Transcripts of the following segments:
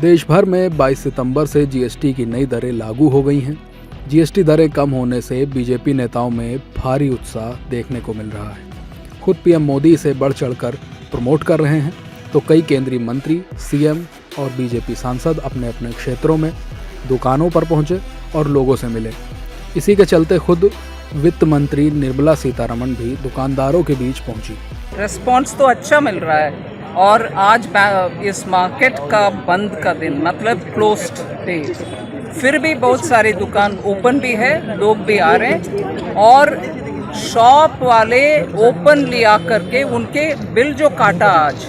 देश भर में 22 सितंबर से जीएसटी की नई दरें लागू हो गई हैं। जीएसटी दरें कम होने से बीजेपी नेताओं में भारी उत्साह देखने को मिल रहा है। खुद पीएम मोदी इसे बढ़ चढ़कर प्रमोट कर रहे हैं, तो कई केंद्रीय मंत्री, सीएम और बीजेपी सांसद अपने अपने क्षेत्रों में दुकानों पर पहुंचे और लोगों से मिले। इसी के चलते खुद वित्त मंत्री निर्मला सीतारमण भी दुकानदारों के बीच पहुंची। रिस्पॉन्स तो अच्छा मिल रहा है और आज इस मार्केट का बंद का दिन मतलब क्लोज्ड डे, फिर भी बहुत सारी दुकान ओपन भी है, लोग भी आ रहे हैं और शॉप वाले ओपनली आकर के उनके बिल जो काटा आज,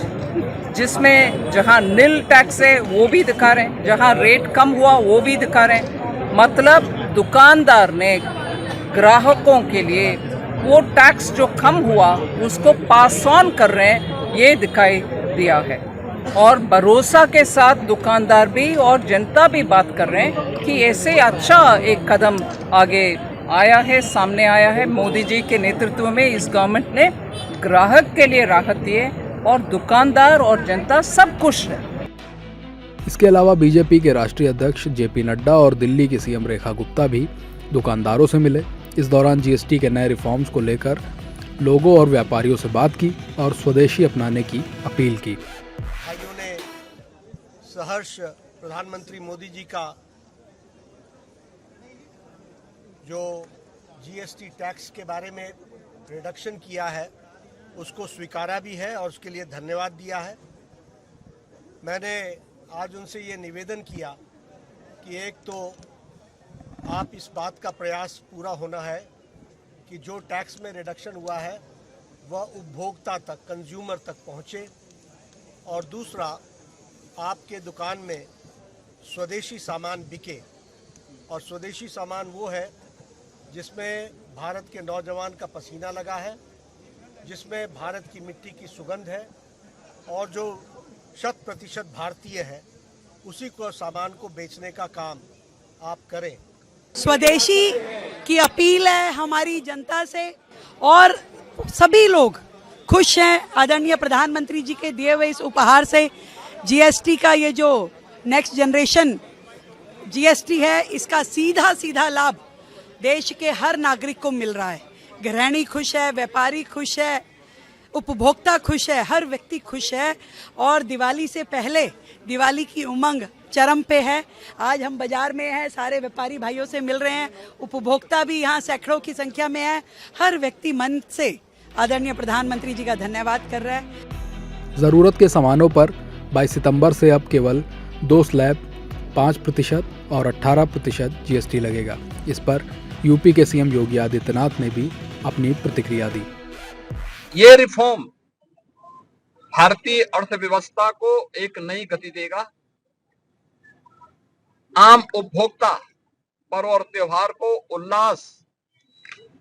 जिसमें जहां नील टैक्स है वो भी दिखा रहे हैं, जहां रेट कम हुआ वो भी दिखा रहे हैं। मतलब दुकानदार ने ग्राहकों के लिए वो टैक्स जो कम हुआ उसको पास ऑन कर रहे हैं, ये दिखाई दिया है। और भरोसा के साथ दुकानदार भी और जनता भी बात कर रहे हैं कि ऐसे अच्छा एक कदम आगे आया है, सामने आया है। मोदी जी के नेतृत्व में इस गवर्नमेंट ने ग्राहक के लिए राहत दी है और दुकानदार और जनता सब खुश है। इसके अलावा बीजेपी के राष्ट्रीय अध्यक्ष जेपी नड्डा और दिल्ली की सीएम रेखा गुप्ता भी दुकानदारों से मिले। इस दौरान जीएसटी के नए रिफॉर्म्स को लेकर लोगों और व्यापारियों से बात की और स्वदेशी अपनाने की अपील की। भाइयों ने सहर्ष प्रधानमंत्री मोदी जी का जो जीएसटी टैक्स के बारे में रिडक्शन किया है उसको स्वीकारा भी है और उसके लिए धन्यवाद दिया है। मैंने आज उनसे ये निवेदन किया कि एक तो आप इस बात का प्रयास पूरा होना है कि जो टैक्स में रिडक्शन हुआ है वह उपभोक्ता तक, कंज्यूमर तक पहुँचे, और दूसरा आपके दुकान में स्वदेशी सामान बिके। और स्वदेशी सामान वो है जिसमें भारत के नौजवान का पसीना लगा है, जिसमें भारत की मिट्टी की सुगंध है और जो 100% भारतीय है, उसी को सामान को बेचने का काम आप करें। स्वदेशी की अपील है हमारी जनता से और सभी लोग खुश हैं आदरणीय प्रधानमंत्री जी के दिए हुए इस उपहार से। जीएसटी का ये जो नेक्स्ट जनरेशन जीएसटी है, इसका सीधा सीधा लाभ देश के हर नागरिक को मिल रहा है। गृहिणी खुश है, व्यापारी खुश है, उपभोक्ता खुश है, हर व्यक्ति खुश है। और दिवाली से पहले दिवाली की उमंग चरम पे है। आज हम बाजार में हैं, सारे व्यापारी भाइयों से मिल रहे हैं, उपभोक्ता भी यहाँ सैकड़ों की संख्या में है। हर व्यक्ति मन से आदरणीय प्रधानमंत्री जी का धन्यवाद कर रहा है। जरूरत के सामानों पर 22 सितंबर से अब केवल 2 स्लैब 5% और 18% जीएसटी लगेगा। इस पर यूपी के सीएम योगी आदित्यनाथ ने भी अपनी प्रतिक्रिया दी। ये रिफॉर्म भारतीय अर्थव्यवस्था को एक नई गति देगा, आम उपभोक्ता पर्व और त्योहार को उल्लास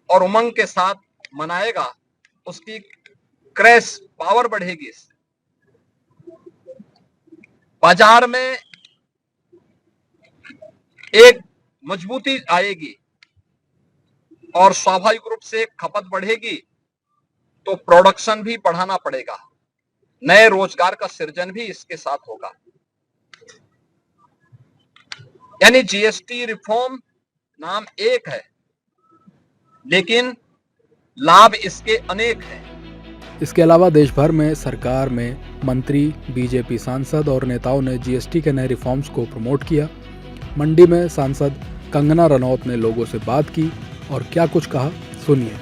और उमंग के साथ मनाएगा, उसकी क्रय पावर बढ़ेगी, बाजार में एक मजबूती आएगी और स्वाभाविक रूप से खपत बढ़ेगी, तो प्रोडक्शन भी बढ़ाना पड़ेगा, नए रोजगार का सृजन भी इसके साथ होगा। यानी जीएसटी रिफॉर्म नाम एक है, लेकिन लाभ इसके अनेक हैं। इसके अलावा देश भर में सरकार में मंत्री, बीजेपी सांसद और नेताओं ने जीएसटी के नए रिफॉर्म्स को प्रमोट किया। मंडी में सांसद कंगना रनौत ने लोगों से बात की और क्या कुछ कहा, सुनिए।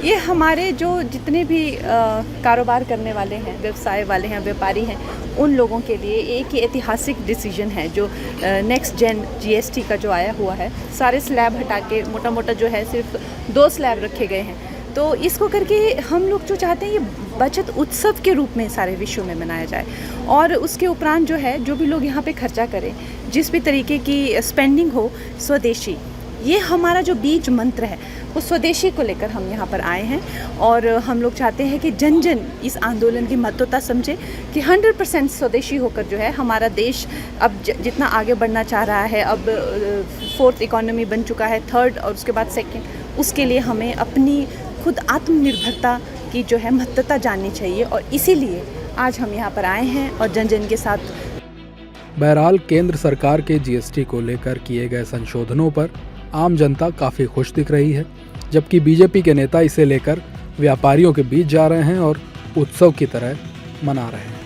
ये हमारे जो जितने भी कारोबार करने वाले हैं, व्यवसाय वाले हैं, व्यापारी हैं, उन लोगों के लिए एक ऐतिहासिक डिसीजन है जो नेक्स्ट जेन जीएसटी का जो आया हुआ है। सारे स्लैब हटा के मोटा मोटा जो है सिर्फ 2 स्लैब रखे गए हैं। तो इसको करके हम लोग जो चाहते हैं ये बचत उत्सव के रूप में सारे विश्व में मनाया जाए और उसके उपरांत जो है जो भी लोग यहाँ पे खर्चा करें, जिस भी तरीके की स्पेंडिंग हो, स्वदेशी, ये हमारा जो बीज मंत्र है वो स्वदेशी को लेकर हम यहाँ पर आए हैं। और हम लोग चाहते हैं कि जन जन इस आंदोलन की महत्वता समझे कि 100% स्वदेशी होकर जो है हमारा देश अब जितना आगे बढ़ना चाह रहा है, अब 4th इकोनॉमी बन चुका है, 3rd और उसके बाद 2nd, उसके लिए हमें अपनी खुद आत्मनिर्भरता की जो है महत्वता जाननी चाहिए। और इसीलिए आज हम यहाँ पर आए हैं और जन जन के साथ। बहरहाल केंद्र सरकार के जीएसटी को लेकर किए गए संशोधनों पर आम जनता काफ़ी खुश दिख रही है, जबकि बीजेपी के नेता इसे लेकर व्यापारियों के बीच जा रहे हैं और उत्सव की तरह मना रहे हैं।